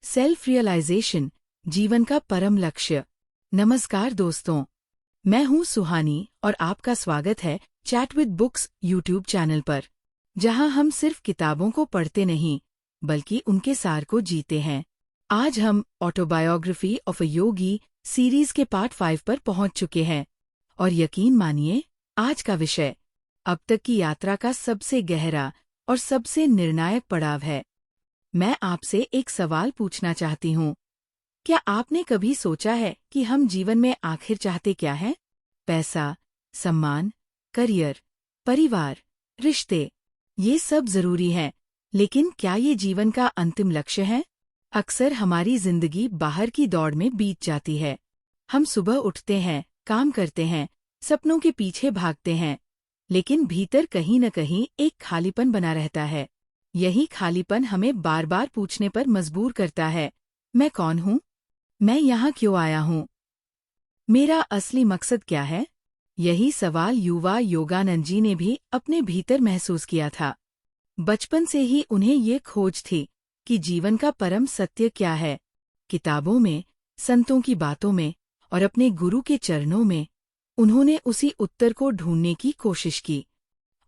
Self realisation, जीवन का परम लक्ष्य। नमस्कार दोस्तों, मैं हूं सुहानी और आपका स्वागत है chat with books YouTube channel पर, जहां हम सिर्फ किताबों को पढ़ते नहीं बल्कि उनके सार को जीते हैं। आज हम autobiography of a Yogi series के पार्ट 5 पर पहुंच चुके हैं और यकीन मानिए, आज का विषय अब तक की यात्रा का सबसे गहरा और सबसे निर्णायक पड़ाव है। मैं आपसे एक सवाल पूछना चाहती हूँ। क्या आपने कभी सोचा है कि हम जीवन में आखिर चाहते क्या हैं? पैसा, सम्मान, करियर, परिवार, रिश्ते, ये सब जरूरी हैं, लेकिन क्या ये जीवन का अंतिम लक्ष्य है? अक्सर हमारी जिंदगी बाहर की दौड़ में बीत जाती है। हम सुबह उठते हैं, काम करते हैं, सपनों के पीछे भागते हैं, लेकिन भीतर कहीं न कहीं एक खालीपन बना रहता है। यही खालीपन हमें बार बार पूछने पर मजबूर करता है, मैं कौन हूँ? मैं यहाँ क्यों आया हूँ? मेरा असली मकसद क्या है? यही सवाल युवा योगानंद जी ने भी अपने भीतर महसूस किया था। बचपन से ही उन्हें ये खोज थी कि जीवन का परम सत्य क्या है। किताबों में, संतों की बातों में और अपने गुरु के चरणों में उन्होंने उसी उत्तर को ढूंढने की कोशिश की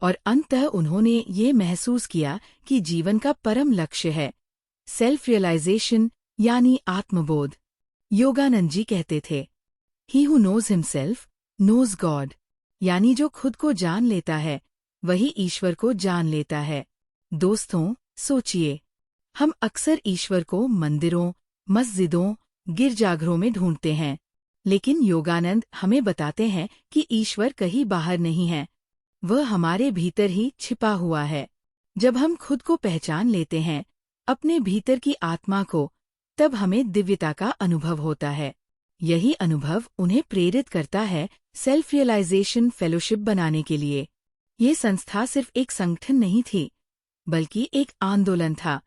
और अंततः उन्होंने ये महसूस किया कि जीवन का परम लक्ष्य है सेल्फ रियलाइजेशन, यानी आत्मबोध। योगानंद जी कहते थे, he who knows himself knows God, यानी जो खुद को जान लेता है वही ईश्वर को जान लेता है। दोस्तों, सोचिए, हम अक्सर ईश्वर को मंदिरों, मस्जिदों, गिरजाघरों में ढूंढते हैं, लेकिन योगानंद हमें बताते हैं कि ईश्वर कहीं बाहर नहीं है, वह हमारे भीतर ही छिपा हुआ है। जब हम खुद को पहचान लेते हैं, अपने भीतर की आत्मा को, तब हमें दिव्यता का अनुभव होता है। यही अनुभव उन्हें प्रेरित करता है सेल्फ रियलाइजेशन फेलोशिप बनाने के लिए। ये संस्था सिर्फ एक संगठन नहीं थी, बल्कि एक आंदोलन था।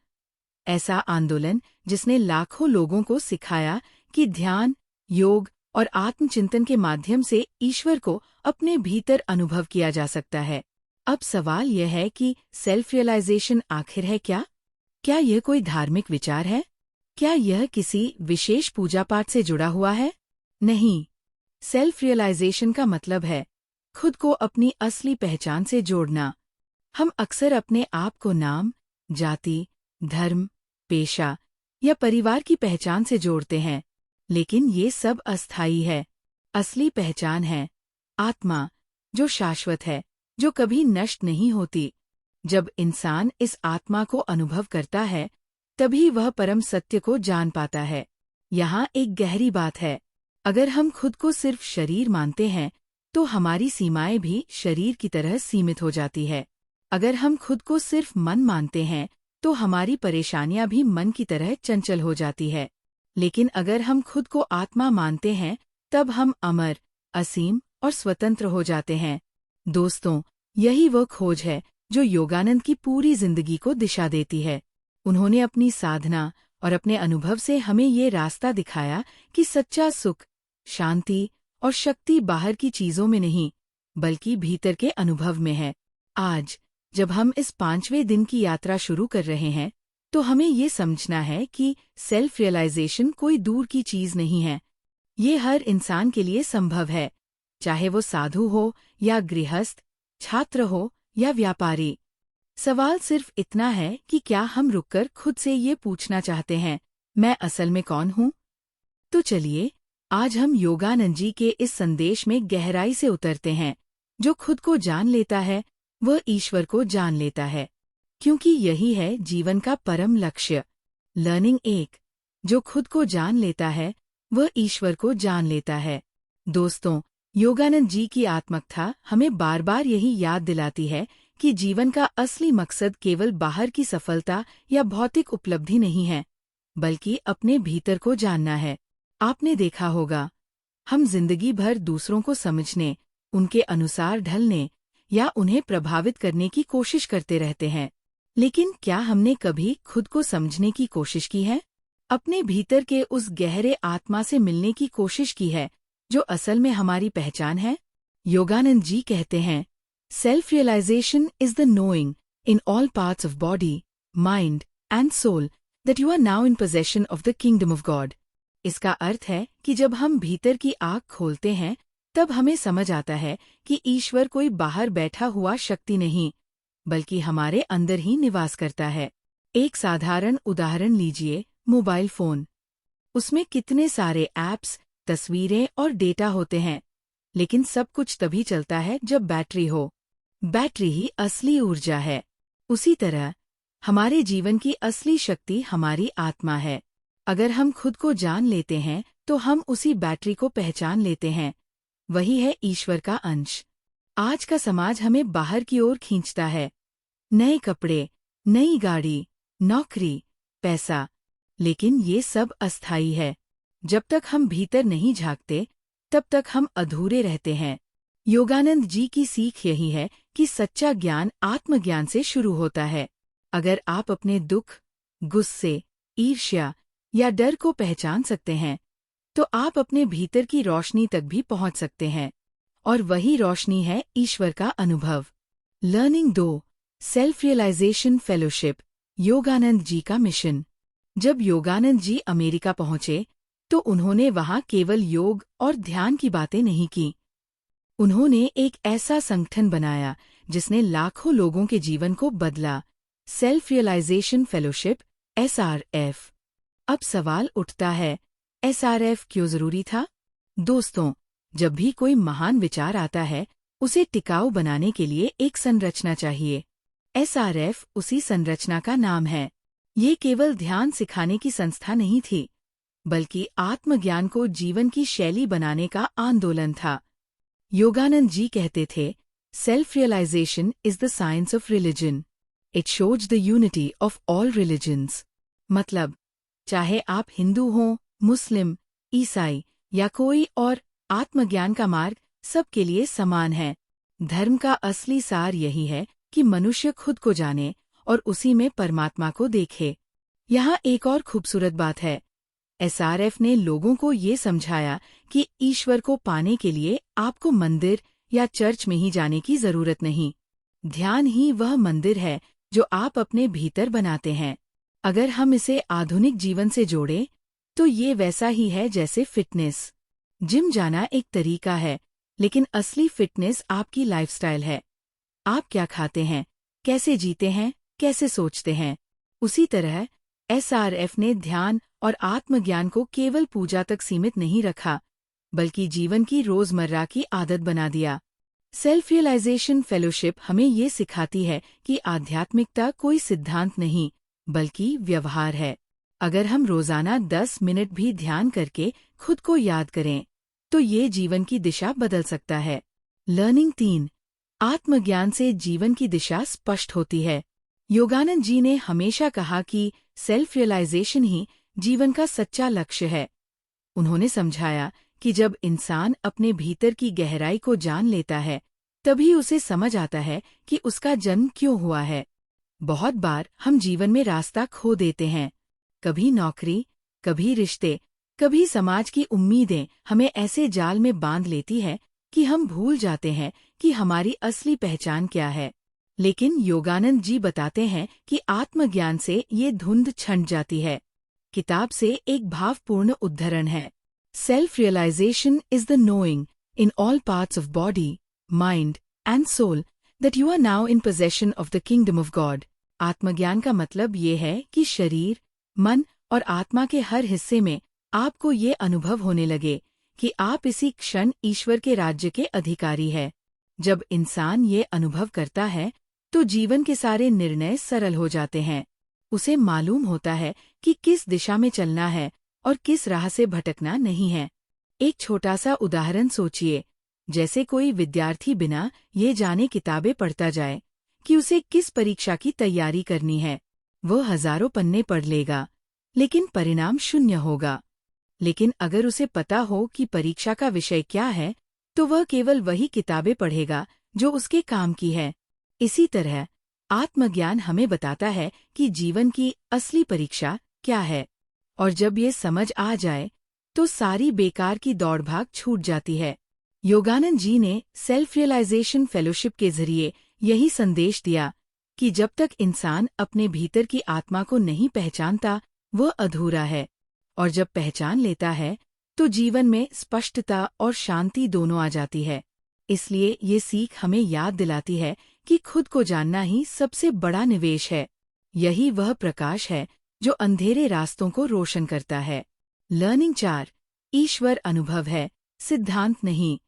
ऐसा आंदोलन जिसने लाखों लोगों को सिखाया कि ध्यान, योग और आत्मचिंतन के माध्यम से ईश्वर को अपने भीतर अनुभव किया जा सकता है। अब सवाल यह है कि सेल्फ रियलाइजेशन आखिर है क्या? क्या यह कोई धार्मिक विचार है? क्या यह किसी विशेष पूजा पाठ से जुड़ा हुआ है? नहीं। सेल्फ रियलाइजेशन का मतलब है खुद को अपनी असली पहचान से जोड़ना। हम अक्सर अपने आप को नाम, जाति, धर्म, पेशा या परिवार की पहचान से जोड़ते हैं, लेकिन ये सब अस्थायी है। असली पहचान है आत्मा, जो शाश्वत है, जो कभी नष्ट नहीं होती। जब इंसान इस आत्मा को अनुभव करता है, तभी वह परम सत्य को जान पाता है। यहाँ एक गहरी बात है, अगर हम खुद को सिर्फ शरीर मानते हैं, तो हमारी सीमाएं भी शरीर की तरह सीमित हो जाती है। अगर हम खुद को सिर्फ मन मानते हैं, तो हमारी परेशानियां भी मन की तरह चंचल हो जाती है। लेकिन अगर हम खुद को आत्मा मानते हैं, तब हम अमर, असीम और स्वतंत्र हो जाते हैं। दोस्तों, यही वह खोज है जो योगानंद की पूरी जिंदगी को दिशा देती है। उन्होंने अपनी साधना और अपने अनुभव से हमें ये रास्ता दिखाया कि सच्चा सुख, शांति और शक्ति बाहर की चीजों में नहीं, बल्कि भीतर के अनुभव में है। आज, जब हम इस 5वें दिन की यात्रा शुरू कर रहे हैं, तो हमें ये समझना है कि सेल्फ रियलाइजेशन कोई दूर की चीज नहीं है। ये हर इंसान के लिए संभव है, चाहे वो साधु हो या गृहस्थ, छात्र हो या व्यापारी। सवाल सिर्फ इतना है कि क्या हम रुककर खुद से ये पूछना चाहते हैं, मैं असल में कौन हूँ? तो चलिए, आज हम योगानंद जी के इस संदेश में गहराई से उतरते हैं। जो खुद को जान लेता है, वह ईश्वर को जान लेता है, क्योंकि यही है जीवन का परम लक्ष्य। लर्निंग 1, जो खुद को जान लेता है, वह ईश्वर को जान लेता है। दोस्तों, योगानंद जी की आत्मकथा हमें बार बार यही याद दिलाती है कि जीवन का असली मकसद केवल बाहर की सफलता या भौतिक उपलब्धि नहीं है, बल्कि अपने भीतर को जानना है। आपने देखा होगा, हम जिंदगी भर दूसरों को समझने, उनके अनुसार ढलने या उन्हें प्रभावित करने की कोशिश करते रहते हैं, लेकिन क्या हमने कभी खुद को समझने की कोशिश की है? अपने भीतर के उस गहरे आत्मा से मिलने की कोशिश की है, जो असल में हमारी पहचान है? योगानंद जी कहते हैं, self realization is the knowing in all parts of body, mind and soul that you are now in possession of the kingdom of God. इसका अर्थ है कि जब हम भीतर की आँख खोलते हैं तब हमें समझ आता है कि ईश्वर कोई बाहर बैठा हुआ शक्ति नहीं, बल्कि हमारे अंदर ही निवास करता है। एक साधारण उदाहरण लीजिए, मोबाइल फोन। उसमें कितने सारे ऐप्स, तस्वीरें और डेटा होते हैं, लेकिन सब कुछ तभी चलता है जब बैटरी हो। बैटरी ही असली ऊर्जा है। उसी तरह हमारे जीवन की असली शक्ति हमारी आत्मा है। अगर हम खुद को जान लेते हैं तो हम उसी बैटरी को पहचान लेते हैं। वही है ईश्वर का अंश। आज का समाज हमें बाहर की ओर खींचता है, नए कपड़े, नई गाड़ी, नौकरी, पैसा, लेकिन ये सब अस्थायी है। जब तक हम भीतर नहीं झांकते तब तक हम अधूरे रहते हैं। योगानंद जी की सीख यही है कि सच्चा ज्ञान आत्मज्ञान से शुरू होता है। अगर आप अपने दुख, गुस्से, ईर्ष्या या डर को पहचान सकते हैं तो आप अपने भीतर की रोशनी तक भी पहुंच सकते हैं, और वही रोशनी है ईश्वर का अनुभव। Learning 2, Self Realization Fellowship, Yogananda ji का मिशन। जब योगानंद जी अमेरिका पहुंचे तो उन्होंने वहां केवल योग और ध्यान की बातें नहीं की। उन्होंने एक ऐसा संगठन बनाया जिसने लाखों लोगों के जीवन को बदला, सेल्फ रियलाइजेशन फेलोशिप, SRF। अब सवाल उठता है, SRF क्यों जरूरी था? दोस्तों, जब भी कोई महान विचार आता है उसे टिकाऊ बनाने के लिए एक संरचना चाहिए। SRF उसी संरचना का नाम है। ये केवल ध्यान सिखाने की संस्था नहीं थी, बल्कि आत्मज्ञान को जीवन की शैली बनाने का आंदोलन था। योगानंद जी कहते थे, self realization is the science of religion, it shows the unity of all religions. मतलब, चाहे आप हिंदू हों, मुस्लिम, ईसाई या कोई और, आत्मज्ञान का मार्ग सबके लिए समान है। धर्म का असली सार यही है कि मनुष्य खुद को जाने और उसी में परमात्मा को देखे। यहाँ एक और खूबसूरत बात है। SRF ने लोगों को ये समझाया कि ईश्वर को पाने के लिए आपको मंदिर या चर्च में ही जाने की जरूरत नहीं। ध्यान ही वह मंदिर है जो आप अपने भीतर बनाते हैं। अगर हम इसे आधुनिक जीवन से जोड़ें तो ये वैसा ही है जैसे फिटनेस। जिम जाना एक तरीका है, लेकिन असली फिटनेस आपकी लाइफस्टाइल है। आप क्या खाते हैं, कैसे जीते हैं, कैसे सोचते हैं। उसी तरह SRF ने ध्यान और आत्मज्ञान को केवल पूजा तक सीमित नहीं रखा, बल्कि जीवन की रोजमर्रा की आदत बना दिया। सेल्फ रियलाइजेशन फेलोशिप हमें ये सिखाती है कि आध्यात्मिकता कोई सिद्धांत नहीं, बल्कि व्यवहार है। अगर हम रोजाना 10 मिनट भी ध्यान करके खुद को याद करें तो ये जीवन की दिशा बदल सकता है। लर्निंग 3, आत्मज्ञान से जीवन की दिशा स्पष्ट होती है। योगानंद जी ने हमेशा कहा कि सेल्फ रियलाइजेशन ही जीवन का सच्चा लक्ष्य है। उन्होंने समझाया कि जब इंसान अपने भीतर की गहराई को जान लेता है तभी उसे समझ आता है कि उसका जन्म क्यों हुआ है। बहुत बार हम जीवन में रास्ता खो देते हैं। कभी नौकरी, कभी रिश्ते, कभी समाज की उम्मीदें हमें ऐसे जाल में बांध लेती है कि हम भूल जाते हैं कि हमारी असली पहचान क्या है। लेकिन योगानंद जी बताते हैं कि आत्मज्ञान से ये धुंध छंट जाती है। किताब से एक भावपूर्ण उद्धरण है, self realization is the knowing in all parts of body, mind and soul that you are now in possession of the kingdom of God. आत्मज्ञान का मतलब ये है कि शरीर, मन और आत्मा के हर हिस्से में आपको ये अनुभव होने लगे कि आप इसी क्षण ईश्वर के राज्य के अधिकारी हैं। जब इंसान ये अनुभव करता है तो जीवन के सारे निर्णय सरल हो जाते हैं। उसे मालूम होता है कि किस दिशा में चलना है और किस राह से भटकना नहीं है। एक छोटा सा उदाहरण सोचिए, जैसे कोई विद्यार्थी बिना ये जाने किताबें पढ़ता जाए कि उसे किस परीक्षा की तैयारी करनी है। वो हजारों पन्ने पढ़ लेगा, लेकिन परिणाम 0 होगा। लेकिन अगर उसे पता हो कि परीक्षा का विषय क्या है, तो वह केवल वही किताबें पढ़ेगा जो उसके काम की है। इसी तरह आत्मज्ञान हमें बताता है कि जीवन की असली परीक्षा क्या है, और जब ये समझ आ जाए तो सारी बेकार की दौड़-भाग छूट जाती है। योगानंद जी ने सेल्फ रियलाइजेशन फेलोशिप के जरिए यही संदेश दिया कि जब तक इंसान अपने भीतर की आत्मा को नहीं पहचानता, वह अधूरा है, और जब पहचान लेता है तो जीवन में स्पष्टता और शांति दोनों आ जाती है। इसलिए ये सीख हमें याद दिलाती है कि खुद को जानना ही सबसे बड़ा निवेश है। यही वह प्रकाश है जो अंधेरे रास्तों को रोशन करता है। लर्निंग 4, ईश्वर अनुभव है, सिद्धांत नहीं।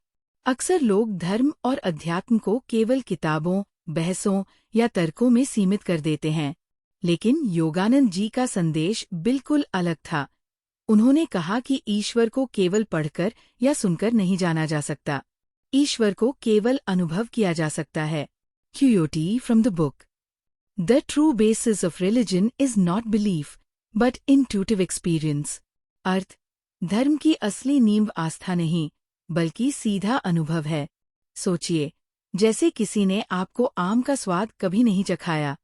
अक्सर लोग धर्म और अध्यात्म को केवल किताबों, बहसों या तर्कों में सीमित कर देते हैं, लेकिन योगानंद जी का संदेश बिल्कुल अलग था। उन्होंने कहा कि ईश्वर को केवल पढ़कर या सुनकर नहीं जाना जा सकता, ईश्वर को केवल अनुभव किया जा सकता है। Quote from the book. The true basis of religion is not belief but intuitive experience. अर्थ, धर्म की असली नींव आस्था नहीं बल्कि सीधा अनुभव है। सोचिए, जैसे किसी ने आपको आम का स्वाद कभी नहीं चखाया,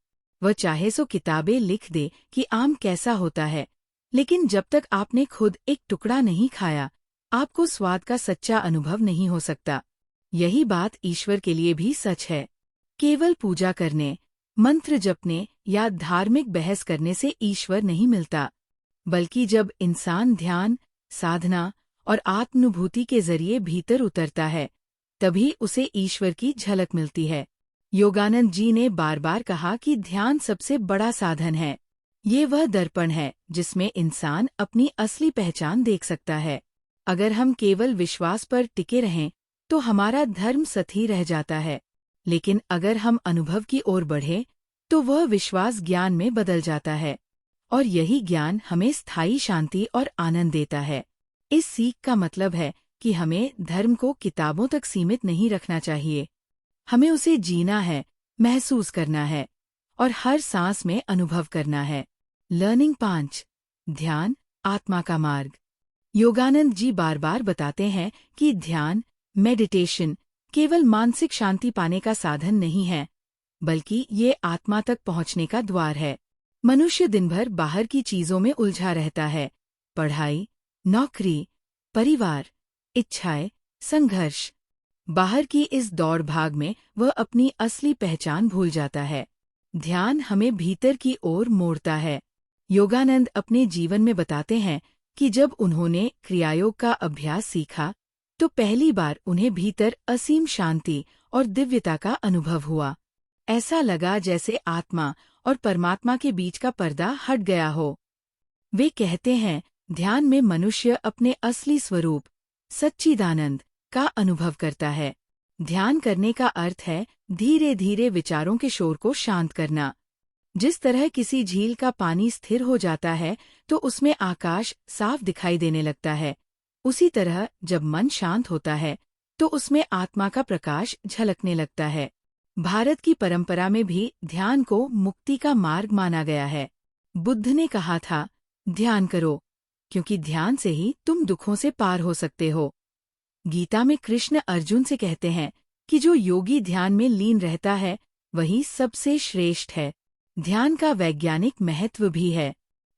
वह चाहे सो किताबें लिख दे कि आम कैसा होता है, लेकिन जब तक आपने खुद एक टुकड़ा नहीं खाया, आपको स्वाद का सच्चा अनुभव नहीं हो सकता। यही बात ईश्वर के लिए भी सच है। केवल पूजा करने, मंत्र जपने या धार्मिक बहस करने से ईश्वर नहीं मिलता, बल्कि जब इंसान ध्यान, साधना और आत्मानुभूति के जरिए भीतर उतरता है, तभी उसे ईश्वर की झलक मिलती है। योगानंद जी ने बार बार कहा कि ध्यान सबसे बड़ा साधन है। ये वह दर्पण है जिसमें इंसान अपनी असली पहचान देख सकता है। अगर हम केवल विश्वास पर टिके रहें तो हमारा धर्म सतही रह जाता है, लेकिन अगर हम अनुभव की ओर बढ़े तो वह विश्वास ज्ञान में बदल जाता है, और यही ज्ञान हमें स्थायी शांति और आनंद देता है। इस सीख का मतलब है कि हमें धर्म को किताबों तक सीमित नहीं रखना चाहिए। हमें उसे जीना है, महसूस करना है और हर सांस में अनुभव करना है। लर्निंग 5, ध्यान, आत्मा का मार्ग। योगानंद जी बार बार बताते हैं कि ध्यान, मेडिटेशन केवल मानसिक शांति पाने का साधन नहीं है, बल्कि ये आत्मा तक पहुंचने का द्वार है। मनुष्य दिन भर बाहर की चीजों में उलझा रहता है, पढ़ाई, नौकरी, परिवार, इच्छाएं, संघर्ष। बाहर की इस दौड़ भाग में वह अपनी असली पहचान भूल जाता है। ध्यान हमें भीतर की ओर मोड़ता है। योगानंद अपने जीवन में बताते हैं कि जब उन्होंने क्रियायोग का अभ्यास सीखा तो पहली बार उन्हें भीतर असीम शांति और दिव्यता का अनुभव हुआ। ऐसा लगा जैसे आत्मा और परमात्मा के बीच का पर्दा हट गया हो। वे कहते हैं, ध्यान में मनुष्य अपने असली स्वरूप, सच्चिदानंद, का अनुभव करता है। ध्यान करने का अर्थ है धीरे धीरे विचारों के शोर को शांत करना। जिस तरह किसी झील का पानी स्थिर हो जाता है तो उसमें आकाश साफ दिखाई देने लगता है, उसी तरह जब मन शांत होता है तो उसमें आत्मा का प्रकाश झलकने लगता है। भारत की परंपरा में भी ध्यान को मुक्ति का मार्ग माना गया है। बुद्ध ने कहा था, ध्यान करो, क्योंकि ध्यान से ही तुम दुखों से पार हो सकते हो। गीता में कृष्ण अर्जुन से कहते हैं कि जो योगी ध्यान में लीन रहता है वही सबसे श्रेष्ठ है। ध्यान का वैज्ञानिक महत्व भी है।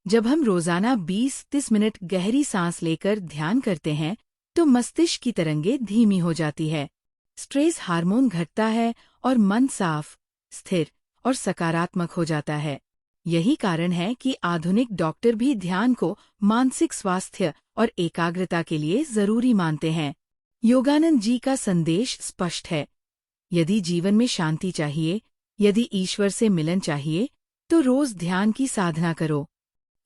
जब हम रोजाना 20-30 मिनट गहरी सांस लेकर ध्यान करते हैं तो मस्तिष्क की तरंगें धीमी हो जाती है, स्ट्रेस हार्मोन घटता है और मन साफ, स्थिर और सकारात्मक हो जाता है। यही कारण है कि आधुनिक डॉक्टर भी ध्यान को मानसिक स्वास्थ्य और एकाग्रता के लिए जरूरी मानते हैं। योगानंद जी का संदेश स्पष्ट है, यदि जीवन में शांति चाहिए, यदि ईश्वर से मिलन चाहिए, तो रोज ध्यान की साधना करो।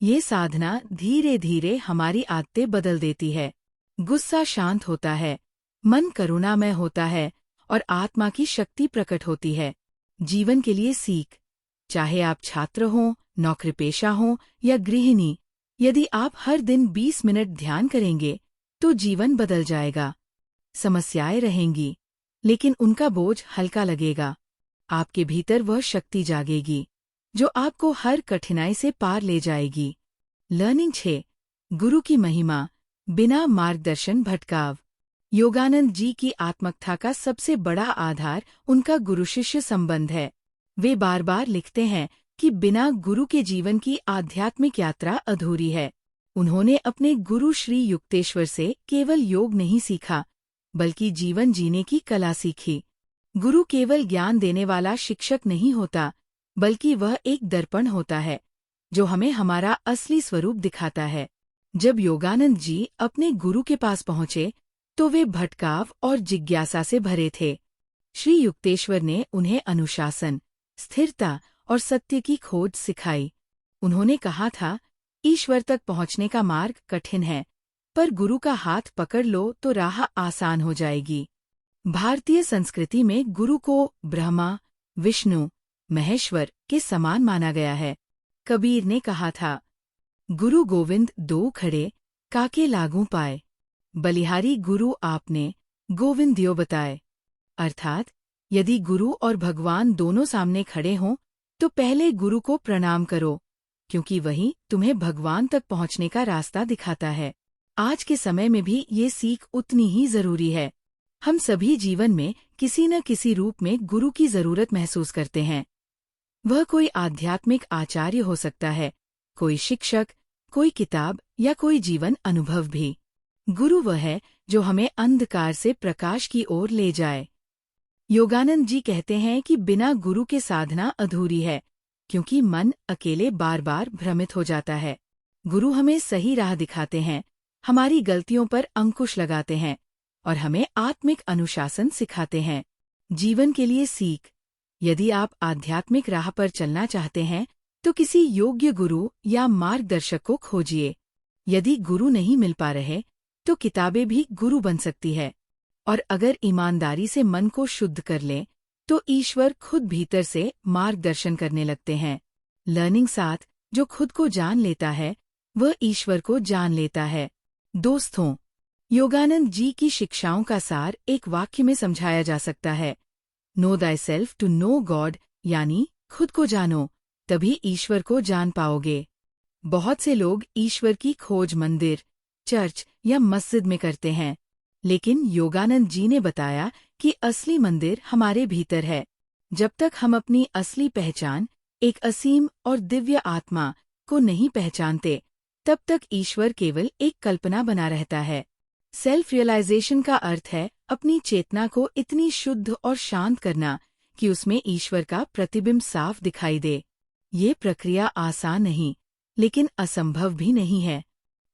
ये साधना धीरे धीरे हमारी आदतें बदल देती है। गुस्सा शांत होता है, मन करुणामय होता है और आत्मा की शक्ति प्रकट होती है। जीवन के लिए सीख, चाहे आप छात्र हों, नौकरीपेशा हों या गृहिणी, यदि आप हर दिन 20 मिनट ध्यान करेंगे तो जीवन बदल जाएगा। समस्याएं रहेंगी, लेकिन उनका बोझ हल्का लगेगा। आपके भीतर वह शक्ति जागेगी जो आपको हर कठिनाई से पार ले जाएगी। लर्निंग 6, गुरु की महिमा, बिना मार्गदर्शन भटकाव। योगानंद जी की आत्मकथा का सबसे बड़ा आधार उनका गुरु शिष्य संबंध है। वे बार बार लिखते हैं कि बिना गुरु के जीवन की आध्यात्मिक यात्रा अधूरी है। उन्होंने अपने गुरु श्री युक्तेश्वर से केवल योग नहीं सीखा, बल्कि जीवन जीने की कला सीखी। गुरु केवल ज्ञान देने वाला शिक्षक नहीं होता, बल्कि वह एक दर्पण होता है जो हमें हमारा असली स्वरूप दिखाता है। जब योगानंद जी अपने गुरु के पास पहुंचे तो वे भटकाव और जिज्ञासा से भरे थे। श्री युक्तेश्वर ने उन्हें अनुशासन, स्थिरता और सत्य की खोज सिखाई। उन्होंने कहा था, ईश्वर तक पहुंचने का मार्ग कठिन है, पर गुरु का हाथ पकड़ लो तो राह आसान हो जाएगी। भारतीय संस्कृति में गुरु को ब्रह्मा, विष्णु, महेश्वर के समान माना गया है। कबीर ने कहा था, गुरु गोविंद दो खड़े, काके लागू पाए। बलिहारी गुरु आपने, गोविंद दियो बताए। अर्थात यदि गुरु और भगवान दोनों सामने खड़े हों तो पहले गुरु को प्रणाम करो, क्योंकि वही तुम्हें भगवान तक पहुंचने का रास्ता दिखाता है। आज के समय में भी ये सीख उतनी ही जरूरी है। हम सभी जीवन में किसी न किसी रूप में गुरु की जरूरत महसूस करते हैं। वह कोई आध्यात्मिक आचार्य हो सकता है, कोई शिक्षक, कोई किताब या कोई जीवन अनुभव भी। गुरु वह है जो हमें अंधकार से प्रकाश की ओर ले जाए। योगानंद जी कहते हैं कि बिना गुरु के साधना अधूरी है, क्योंकि मन अकेले बार बार भ्रमित हो जाता है। गुरु हमें सही राह दिखाते हैं, हमारी गलतियों पर अंकुश लगाते हैं और हमें आत्मिक अनुशासन सिखाते हैं। जीवन के लिए सीख। यदि आप आध्यात्मिक राह पर चलना चाहते हैं तो किसी योग्य गुरु या मार्गदर्शक को खोजिए। यदि गुरु नहीं मिल पा रहे तो किताबें भी गुरु बन सकती है, और अगर ईमानदारी से मन को शुद्ध कर लें तो ईश्वर खुद भीतर से मार्गदर्शन करने लगते हैं। लर्निंग साथ, जो खुद को जान लेता है वह ईश्वर को जान लेता है। दोस्तों, योगानंद जी की शिक्षाओं का सार एक वाक्य में समझाया जा सकता है, know thyself to know God, यानी खुद को जानो, तभी ईश्वर को जान पाओगे। बहुत से लोग ईश्वर की खोज मंदिर, चर्च या मस्जिद में करते हैं, लेकिन योगानंद जी ने बताया कि असली मंदिर हमारे भीतर है। जब तक हम अपनी असली पहचान, एक असीम और दिव्य आत्मा को नहीं पहचानते, तब तक ईश्वर केवल एक कल्पना बना रहता है। सेल्फ रियलाइजेशन का अर्थ है अपनी चेतना को इतनी शुद्ध और शांत करना कि उसमें ईश्वर का प्रतिबिंब साफ दिखाई दे। ये प्रक्रिया आसान नहीं, लेकिन असंभव भी नहीं है।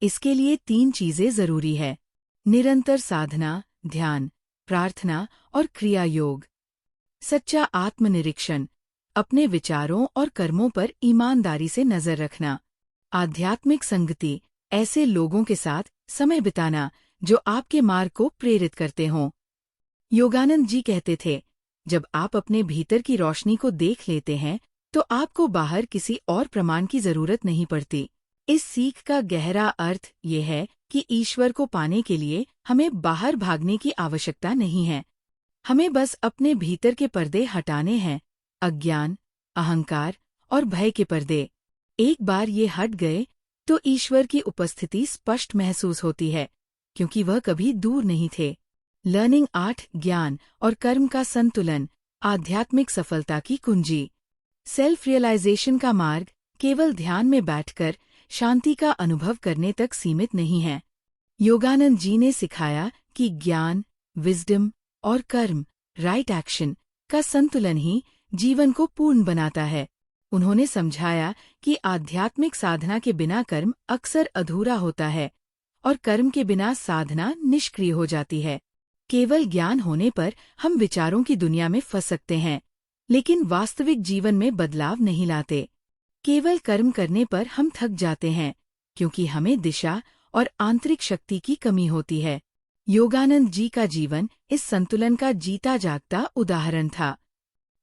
इसके लिए 3 चीजें जरूरी है: निरंतर साधना, ध्यान, प्रार्थना और क्रिया योग। सच्चा आत्मनिरीक्षण, अपने विचारों और कर्मों पर ईमानदारी से नजर रखना। आध्यात्मिक संगति, ऐसे लोगों के साथ समय बिताना जो आपके मार्ग को प्रेरित करते हों। योगानंद जी कहते थे, जब आप अपने भीतर की रोशनी को देख लेते हैं तो आपको बाहर किसी और प्रमाण की जरूरत नहीं पड़ती। इस सीख का गहरा अर्थ ये है कि ईश्वर को पाने के लिए हमें बाहर भागने की आवश्यकता नहीं है। हमें बस अपने भीतर के पर्दे हटाने हैं, अज्ञान, अहंकार और भय के पर्दे। एक बार ये हट गए तो ईश्वर की उपस्थिति स्पष्ट महसूस होती है, क्योंकि वह कभी दूर नहीं थे। लर्निंग 8, ज्ञान और कर्म का संतुलन, आध्यात्मिक सफलता की कुंजी। सेल्फ रियलाइजेशन का मार्ग केवल ध्यान में बैठकर शांति का अनुभव करने तक सीमित नहीं है। योगानंद जी ने सिखाया कि ज्ञान, विजडम और कर्म, राइट एक्शन का संतुलन ही जीवन को पूर्ण बनाता है। उन्होंने समझाया कि आध्यात्मिक साधना के बिना कर्म अक्सर अधूरा होता है और कर्म के बिना साधना निष्क्रिय हो जाती है। केवल ज्ञान होने पर हम विचारों की दुनिया में फंस सकते हैं, लेकिन वास्तविक जीवन में बदलाव नहीं लाते। केवल कर्म करने पर हम थक जाते हैं, क्योंकि हमें दिशा और आंतरिक शक्ति की कमी होती है। योगानंद जी का जीवन इस संतुलन का जीता जागता उदाहरण था।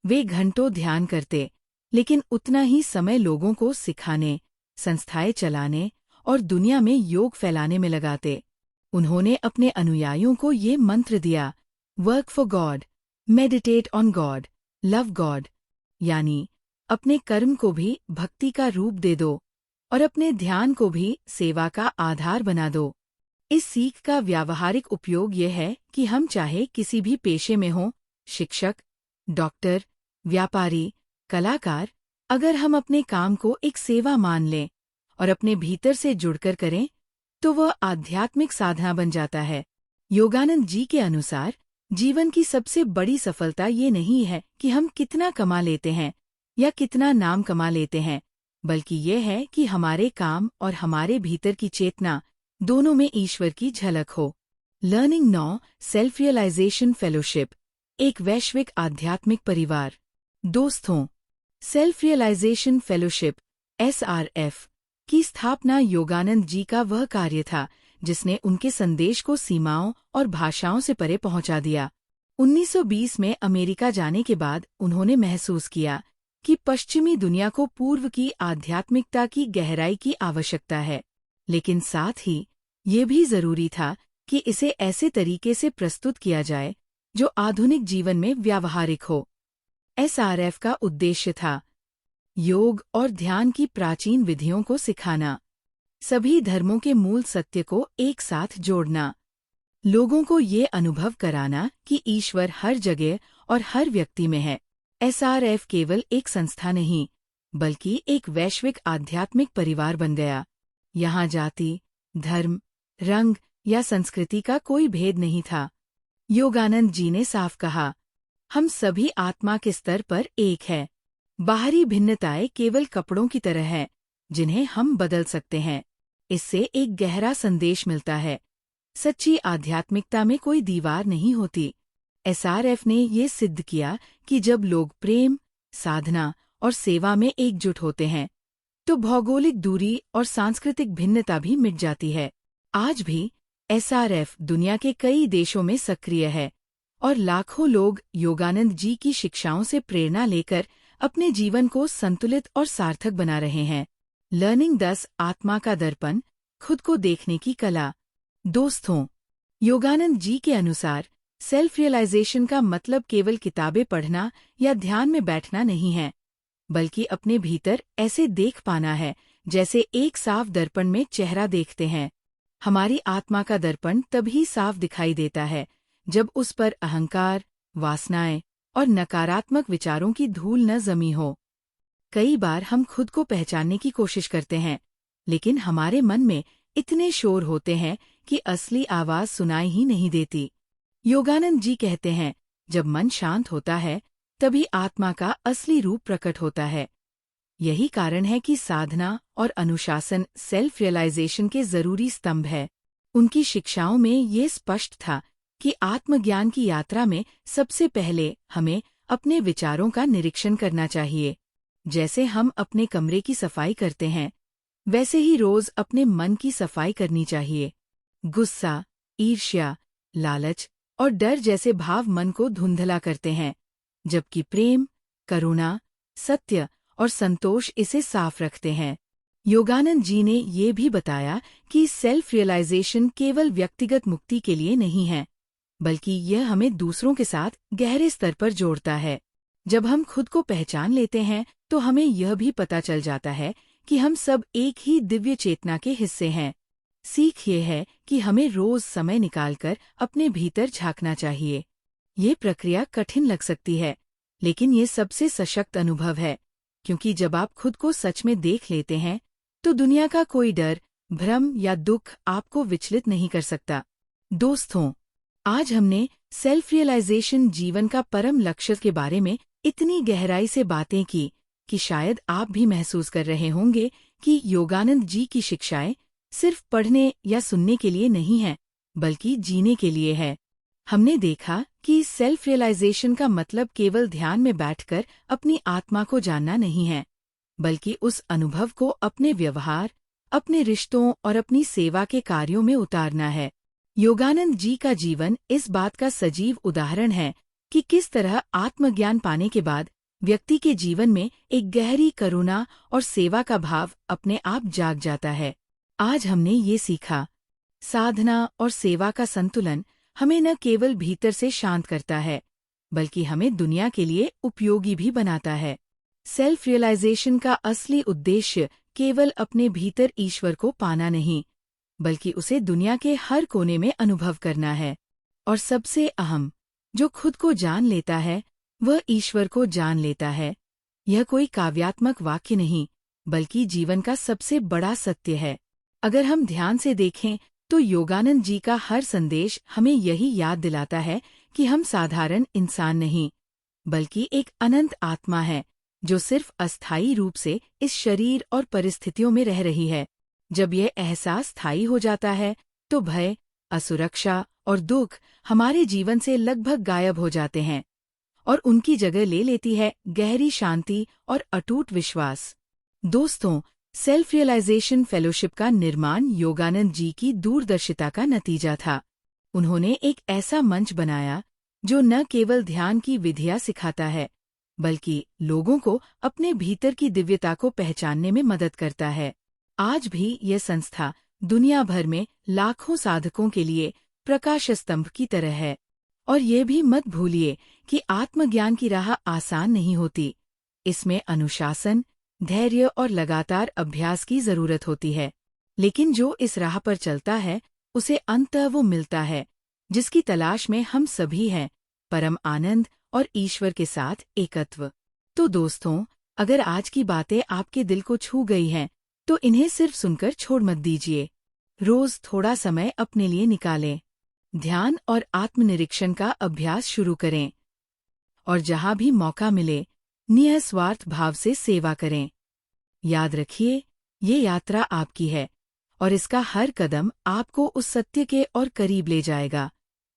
वे घंटों ध्यान करते, लेकिन उतना ही समय लोगों को सिखाने, संस्थाएं चलाने और दुनिया में योग फैलाने में लगाते। उन्होंने अपने अनुयायियों को ये मंत्र दिया, work for God, meditate on God, love God, यानी अपने कर्म को भी भक्ति का रूप दे दो और अपने ध्यान को भी सेवा का आधार बना दो। इस सीख का व्यावहारिक उपयोग यह है कि हम चाहे किसी भी पेशे में हों, शिक्षक, डॉक्टर, व्यापारी, कलाकार, अगर हम अपने काम को एक सेवा मान लें और अपने भीतर से जुड़कर करें, तो वह आध्यात्मिक साधना बन जाता है। योगानंद जी के अनुसार जीवन की सबसे बड़ी सफलता ये नहीं है कि हम कितना कमा लेते हैं या कितना नाम कमा लेते हैं, बल्कि ये है कि हमारे काम और हमारे भीतर की चेतना दोनों में ईश्वर की झलक हो। लर्निंग नॉ सेल्फ रियलाइजेशन फेलोशिप, एक वैश्विक आध्यात्मिक परिवार। दोस्तों, सेल्फ रियलाइजेशन फेलोशिप SRF की स्थापना योगानंद जी का वह कार्य था जिसने उनके संदेश को सीमाओं और भाषाओं से परे पहुंचा दिया। 1920 में अमेरिका जाने के बाद उन्होंने महसूस किया कि पश्चिमी दुनिया को पूर्व की आध्यात्मिकता की गहराई की आवश्यकता है, लेकिन साथ ही ये भी जरूरी था कि इसे ऐसे तरीके से प्रस्तुत किया जाए जो आधुनिक जीवन में व्यावहारिक हो। SRF का उद्देश्य था योग और ध्यान की प्राचीन विधियों को सिखाना, सभी धर्मों के मूल सत्य को एक साथ जोड़ना, लोगों को ये अनुभव कराना कि ईश्वर हर जगह और हर व्यक्ति में है। SRF केवल एक संस्था नहीं, बल्कि एक वैश्विक आध्यात्मिक परिवार बन गया। यहाँ जाति, धर्म, रंग या संस्कृति का कोई भेद नहीं था। योगानंद जी ने साफ कहा, हम सभी आत्मा के स्तर पर एक है। बाहरी भिन्नताएं केवल कपड़ों की तरह है जिन्हें हम बदल सकते हैं। इससे एक गहरा संदेश मिलता है, सच्ची आध्यात्मिकता में कोई दीवार नहीं होती। SRF ने ये सिद्ध किया कि जब लोग प्रेम, साधना और सेवा में एकजुट होते हैं तो भौगोलिक दूरी और सांस्कृतिक भिन्नता भी मिट जाती है। आज भी SRF दुनिया के कई देशों में सक्रिय है और लाखों लोग योगानंद जी की शिक्षाओं से प्रेरणा लेकर अपने जीवन को संतुलित और सार्थक बना रहे हैं। लर्निंग 10 आत्मा का दर्पण, खुद को देखने की कला। दोस्तों, योगानंद जी के अनुसार सेल्फ रियलाइजेशन का मतलब केवल किताबें पढ़ना या ध्यान में बैठना नहीं है, बल्कि अपने भीतर ऐसे देख पाना है जैसे एक साफ दर्पण में चेहरा देखते हैं। हमारी आत्मा का दर्पण तभी साफ दिखाई देता है जब उस पर अहंकार, वासनाएं और नकारात्मक विचारों की धूल न जमी हो। कई बार हम खुद को पहचानने की कोशिश करते हैं, लेकिन हमारे मन में इतने शोर होते हैं कि असली आवाज सुनाई ही नहीं देती। योगानंद जी कहते हैं, जब मन शांत होता है तभी आत्मा का असली रूप प्रकट होता है। यही कारण है कि साधना और अनुशासन सेल्फ रियलाइजेशन के जरूरी स्तंभ है। उनकी शिक्षाओं में ये स्पष्ट था कि आत्मज्ञान की यात्रा में सबसे पहले हमें अपने विचारों का निरीक्षण करना चाहिए। जैसे हम अपने कमरे की सफाई करते हैं, वैसे ही रोज अपने मन की सफाई करनी चाहिए। गुस्सा, ईर्ष्या, लालच और डर जैसे भाव मन को धुंधला करते हैं, जबकि प्रेम, करुणा, सत्य और संतोष इसे साफ रखते हैं। योगानंद जी ने ये भी बताया कि सेल्फ रियलाइजेशन केवल व्यक्तिगत मुक्ति के लिए नहीं है, बल्कि यह हमें दूसरों के साथ गहरे स्तर पर जोड़ता है। जब हम खुद को पहचान लेते हैं तो हमें यह भी पता चल जाता है कि हम सब एक ही दिव्य चेतना के हिस्से हैं। सीख ये है कि हमें रोज समय निकालकर अपने भीतर झांकना चाहिए। ये प्रक्रिया कठिन लग सकती है, लेकिन ये सबसे सशक्त अनुभव है, क्योंकि जब आप खुद को सच में देख लेते हैं तो दुनिया का कोई डर, भ्रम या दुख आपको विचलित नहीं कर सकता। दोस्तों, आज हमने सेल्फ रियलाइजेशन जीवन का परम लक्ष्य के बारे में इतनी गहराई से बातें की कि शायद आप भी महसूस कर रहे होंगे कि योगानंद जी की शिक्षाएं सिर्फ पढ़ने या सुनने के लिए नहीं हैं, बल्कि जीने के लिए है। हमने देखा कि सेल्फ रियलाइजेशन का मतलब केवल ध्यान में बैठकर अपनी आत्मा को जानना नहीं है, बल्कि उस अनुभव को अपने व्यवहार, अपने रिश्तों और अपनी सेवा के कार्यों में उतारना है। योगानंद जी का जीवन इस बात का सजीव उदाहरण है कि किस तरह आत्मज्ञान पाने के बाद व्यक्ति के जीवन में एक गहरी करुणा और सेवा का भाव अपने आप जाग जाता है। आज हमने ये सीखा, साधना और सेवा का संतुलन हमें न केवल भीतर से शांत करता है, बल्कि हमें दुनिया के लिए उपयोगी भी बनाता है। सेल्फ रियलाइजेशन का असली उद्देश्य केवल अपने भीतर ईश्वर को पाना नहीं, बल्कि उसे दुनिया के हर कोने में अनुभव करना है। और सबसे अहम, जो खुद को जान लेता है वह ईश्वर को जान लेता है। यह कोई काव्यात्मक वाक्य नहीं, बल्कि जीवन का सबसे बड़ा सत्य है। अगर हम ध्यान से देखें तो योगानंद जी का हर संदेश हमें यही याद दिलाता है कि हम साधारण इंसान नहीं, बल्कि एक अनंत आत्मा है जो सिर्फ अस्थायी रूप से इस शरीर और परिस्थितियों में रह रही है। जब यह एहसास स्थायी हो जाता है तो भय, असुरक्षा और दुख हमारे जीवन से लगभग गायब हो जाते हैं और उनकी जगह ले लेती है गहरी शांति और अटूट विश्वास। दोस्तों, सेल्फ रियलाइजेशन फेलोशिप का निर्माण योगानंद जी की दूरदर्शिता का नतीजा था। उन्होंने एक ऐसा मंच बनाया जो न केवल ध्यान की विधियां सिखाता है, बल्कि लोगों को अपने भीतर की दिव्यता को पहचानने में मदद करता है। आज भी यह संस्था दुनिया भर में लाखों साधकों के लिए प्रकाश स्तंभ की तरह है। और ये भी मत भूलिए कि आत्मज्ञान की राह आसान नहीं होती। इसमें अनुशासन, धैर्य और लगातार अभ्यास की जरूरत होती है। लेकिन जो इस राह पर चलता है उसे अंततः वो मिलता है जिसकी तलाश में हम सभी हैं, परम आनंद और ईश्वर के साथ एकत्व। तो दोस्तों, अगर आज की बातें आपके दिल को छू गई हैं तो इन्हें सिर्फ सुनकर छोड़ मत दीजिए। रोज थोड़ा समय अपने लिए निकालें, ध्यान और आत्मनिरीक्षण का अभ्यास शुरू करें और जहां भी मौका मिले निस्वार्थ भाव से सेवा करें। याद रखिए, ये यात्रा आपकी है और इसका हर कदम आपको उस सत्य के और करीब ले जाएगा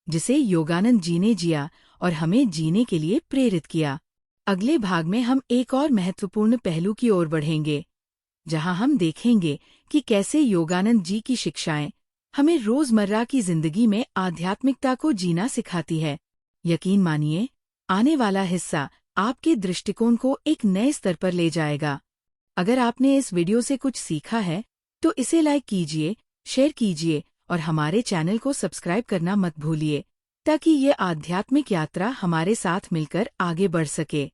जिसे योगानंद जी ने जिया और हमें जीने के लिए प्रेरित किया। अगले भाग में हम एक और महत्वपूर्ण पहलू की ओर बढ़ेंगे, जहां हम देखेंगे कि कैसे योगानंद जी की शिक्षाएं हमें रोजमर्रा की जिंदगी में आध्यात्मिकता को जीना सिखाती है। यकीन मानिए, आने वाला हिस्सा आपके दृष्टिकोण को एक नए स्तर पर ले जाएगा। अगर आपने इस वीडियो से कुछ सीखा है तो इसे लाइक कीजिए, शेयर कीजिए और हमारे चैनल को सब्सक्राइब करना मत भूलिए, ताकि ये आध्यात्मिक यात्रा हमारे साथ मिलकर आगे बढ़ सके।